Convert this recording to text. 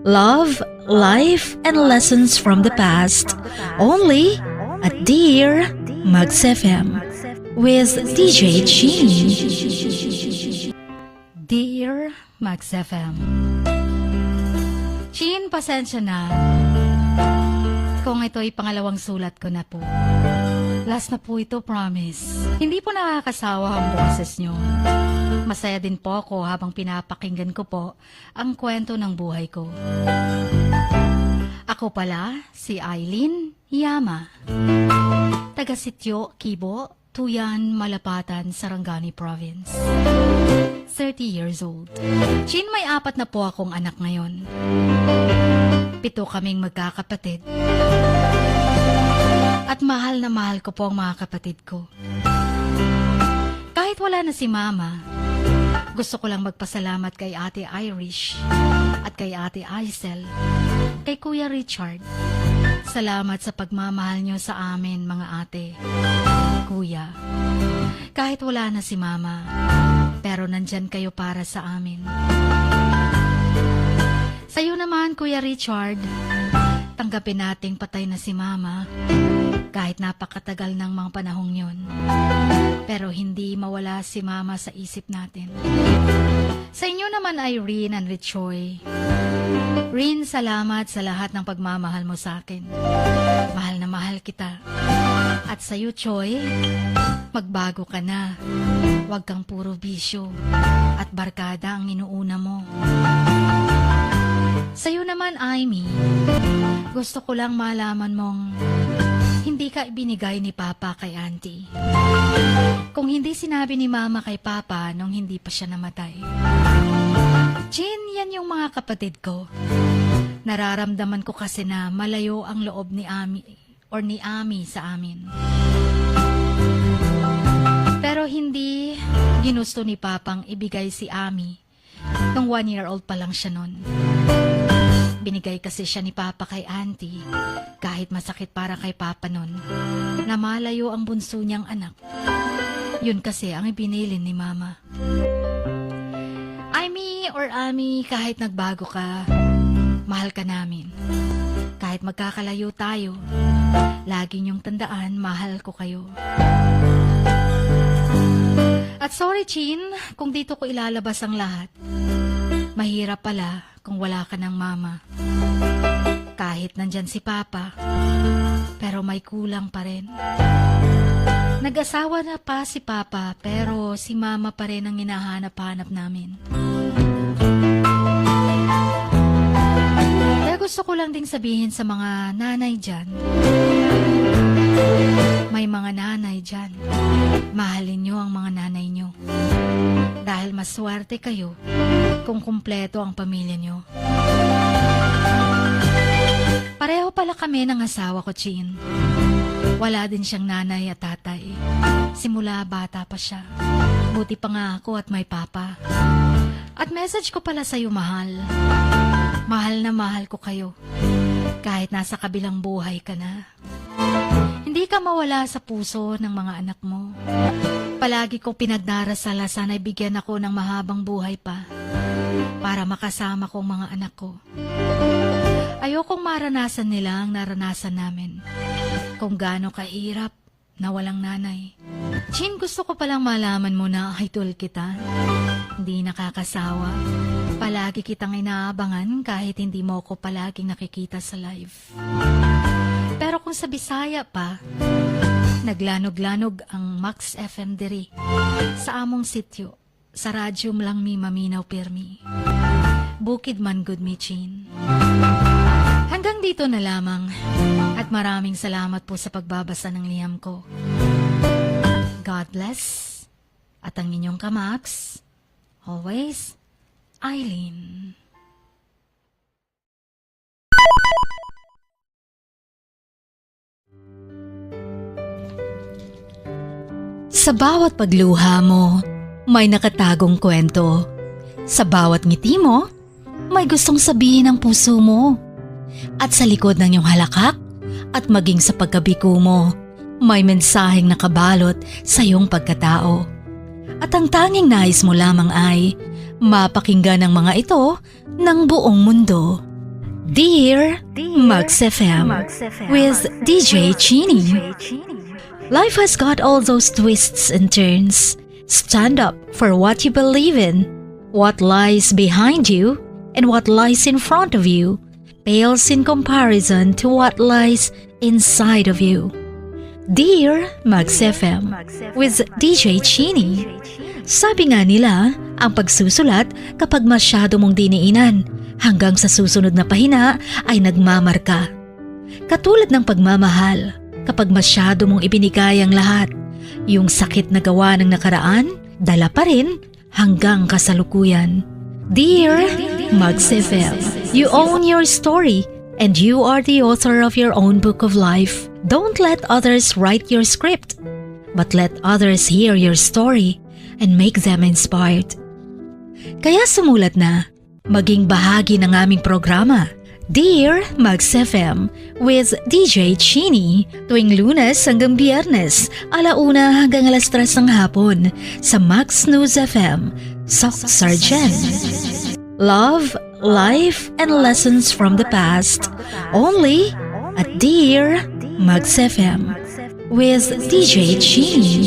love, life, and lessons from the past. Only at Dear Max FM with DJ Chin. Dear Max FM. Chin, pasensya na. Kung ito'y pangalawang sulat ko na po. Last na po ito, promise. Hindi po nakakasawa ang boses nyo. Masaya din po ako habang pinapakinggan ko po ang kwento ng buhay ko. Ako pala, si Eileen Yama. Taga-Sitio, Kibo, Tuyan, Malapatan, Sarangani Province. 30 years old. Chin, may 4 na po akong anak ngayon. 7 kaming magkakapatid. At mahal na mahal ko po ang mga kapatid ko. Kahit wala na si Mama, gusto ko lang magpasalamat kay Ate Irish at kay Ate Aisel, kay Kuya Richard. Salamat sa pagmamahal nyo sa amin, mga ate, kuya. Kahit wala na si Mama, pero nandyan kayo para sa amin. Sa'yo naman, Kuya Richard, tanggapin nating patay na si Mama kahit napakatagal ng mga panahong yon. Pero hindi mawala si Mama sa isip natin. Sa inyo naman, Irene and Richoy. Rin, salamat sa lahat ng pagmamahal mo sa akin. Mahal na mahal kita. At sa'yo, Choy, magbago ka na. Huwag kang puro bisyo at barkada ang inuuna mo. Sa'yo naman, Amy, gusto ko lang malaman mong hindi ka ibinigay ni Papa kay Auntie. Kung hindi sinabi ni Mama kay Papa nung hindi pa siya namatay. Chin, yan yung mga kapatid ko. Nararamdaman ko kasi na malayo ang loob ni Ami sa amin. Pero hindi ginusto ni Papang ibigay si Ami nung 1-year-old pa lang siya nun. Binigay kasi siya ni Papa kay Auntie kahit masakit para kay Papa nun na malayo ang bunso niyang anak. Yun kasi ang ibinilin ni Mama. Ami, kahit nagbago ka, mahal ka namin. Kahit magkakalayo tayo, lagi niyong tandaan, mahal ko kayo. At sorry, Chin, kung dito ko ilalabas ang lahat. Mahirap pala kung wala ka ng Mama. Kahit nandyan si Papa, pero may kulang pa rin. Nag-asawa na pa si Papa, pero si Mama pa rin ang hinahanap-hanap namin. Kaya gusto ko lang ding sabihin sa mga nanay dyan. May mga nanay dyan. Mahalin nyo ang mga nanay nyo. Dahil maswerte kayo kung kumpleto ang pamilya nyo. Pareho pala kami ng asawa ko, Chin. Wala din siyang nanay at tatay. Simula bata pa siya. Buti pa nga ako at may Papa. At message ko pala sa'yo, mahal. Mahal na mahal ko kayo. Kahit nasa kabilang buhay ka na. Hindi ka mawala sa puso ng mga anak mo. Palagi ko pinagdarasal na sana'y bigyan ako ng mahabang buhay pa para makasama ko ang mga anak ko. Ayokong maranasan nila ang naranasan namin. Kung gaano kahirap na walang nanay. Chin, gusto ko palang malaman mo na idol kita. Hindi nakakasawa. Palagi kitang inaabangan kahit hindi mo ko palaging nakikita sa live. Pero kung sa Bisaya pa, naglanog-lanog ang Max FM diri sa among sityo, sa radyo lang mi maminaw permi. Bukid man good mi, Chin. Hanggang dito na lamang at maraming salamat po sa pagbabasa ng liham ko. God bless at ang inyong kamax, always, Eileen. Sa bawat pagluha mo, may nakatagong kwento. Sa bawat ngiti mo, may gustong sabihin ng puso mo. At sa likod ng iyong halakak at maging sa pagkabiko mo, may mensaheng nakabalot sa iyong pagkatao. At ang tanging nais mo lamang ay mapakinggan ang mga ito ng buong mundo. Dear Max FM with DJ Chini. Life has got all those twists and turns. Stand up for what you believe in. What lies behind you and what lies in front of you pales in comparison to what lies inside of you. Dear Max FM with DJ Chini. Sabi nga nila, ang pagsusulat kapag masyado mong diniinan hanggang sa susunod na pahina ay nagmamarka. Katulad ng pagmamahal, kapag masyado mong ibinigay ang lahat, yung sakit na gawa ng nakaraan, dala pa rin hanggang kasalukuyan. Dear Max FM, you own your story and you are the author of your own book of life. Don't let others write your script, but let others hear your story and make them inspired. Kaya sumulat na, maging bahagi ng aming programa, Dear Max FM with DJ Chini, tuwing Lunes hanggang Biyernes, 1:00 hanggang 3:00 ng hapon sa Max News FM, Sock Sargent. Love, life, and lessons from the past, only at Dear Max FM with DJ Chini.